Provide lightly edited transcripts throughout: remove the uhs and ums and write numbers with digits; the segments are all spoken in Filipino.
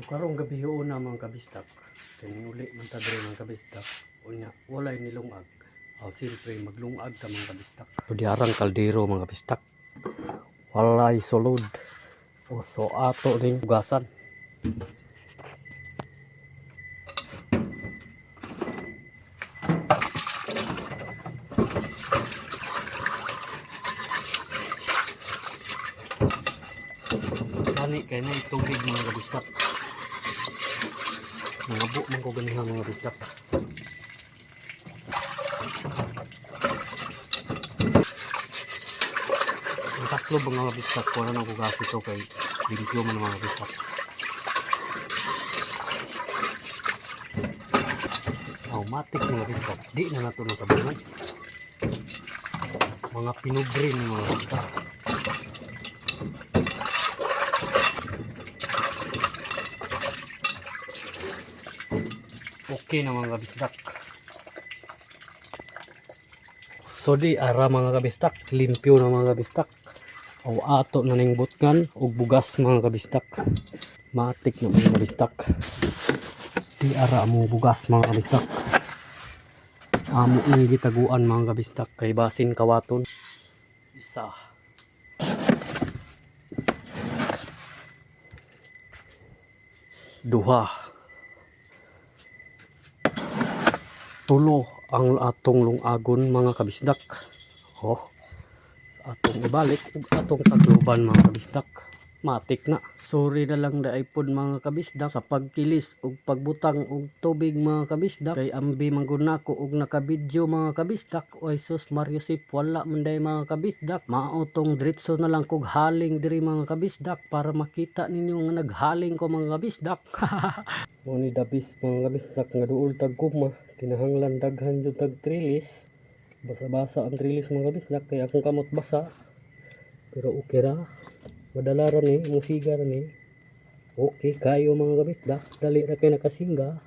So karong gabi una mga kabistak, kani uli man ta diri mga kabistak, unya walay nilungag. Aw siyempre maglungag ta mga kabistak. So diarang kaldero mga kabistak. Walay sulod. O so ato ning ugasan. Kani kay may tubig mga kabistak. Nangabo man ko ganiha mga kabistak. Ang tatlo ba mga kabistak ko na nagugas ito kay limpyo man mga kabistak. Matik mga kabistak. Di na nato nakabunan. Mga pinubre ni mga kabistak. Okay na mga kabistak. So di ara mga kabistak, limpyo na mga kabistak. O ato na ning butngan ug bugas mga kabistak. Matik na mga kabistak. Di ara mo bugas mga kabistak. Amo ing gitaguan mga kabistak kay basin kawaton. Isa. Duha. Tulo ang atong lungagon mga kabisdak. Atong ibalik ug atong tagluban mga kabisdak. Matik na. Sorry na lang da ipod mga kabisdak sa pagkilis ug pagbutang og tubig mga kabisdak kay ambi mangguna ko og nakabidyo mga kabisdak. Oy sus Mario Sip wala man day mga kabisdak. Maotong diretso na lang kog haling diri mga kabisdak para makita ninyo nga naghaling ko mga kabisdak. Mo ni dabis mga kabisdak nga duol tag kuma kinahanglan daghan jud tag trilis. Basa-basa ang trilis mga kabisdak kay akong kamot basa. Pero okay ra. Madala ra ni, musiga ra ni. Okay kayo mga kabisdak, dali ra kay nakasingga.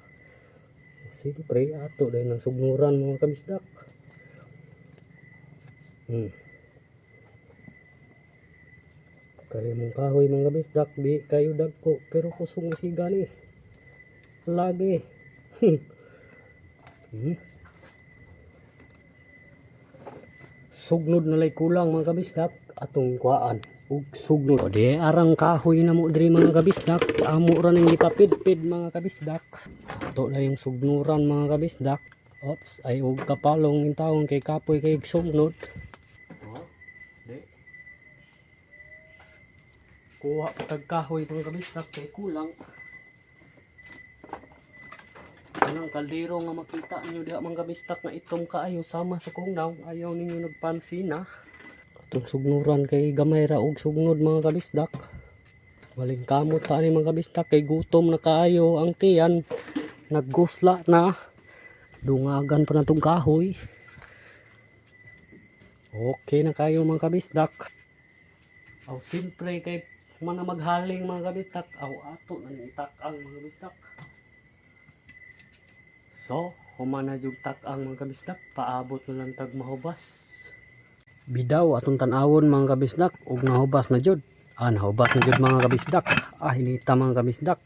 Siyempre ato dahil ng sugnuran mga kabisdak. Kaya mong kahoy mga kabisdak, di kayo dagko, pero kusong musiga ni. Lagi. Sugnod na lay kulang mga kabisdak, atong kuhaan. Ug sugnod. O di arang kahoy na mo diri mga kabisdak. Amo ra ning gipapid-pid mga kabisdak. Ito na yung sugnuran mga kabisdak. Ops, ay og kapalong ng taong kay kapoy kay sugnod. Di. Kuha patag kahoy mga kabisdak kay kulang. Anong kaldero nga makita niyo diha mga kabisdak na itong kaayo sama sa kungdaw. Ayaw ninyo nagpansin na. Itong sugnuran kay gamay ra og sugnod mga kabisdak. Waling kamot ta ni mga kabisdak kay gutom na kaayo ang tiyan. Naggusla na. Dungagan pa na tong kahoy. Okay na kayo mga kabisdak. Aw simpre kay mana maghaling mga kabisdak. Aw ato na itak-ang mga kabisdak. So, humana jud tak-ang mga kabisdak. Paabot na lang tag mahubas. Bidaw atong tan-awon mga kabisdak ug nahubas na jud. Nahubas na jud mga kabisdak. Hinita mga kabisdak.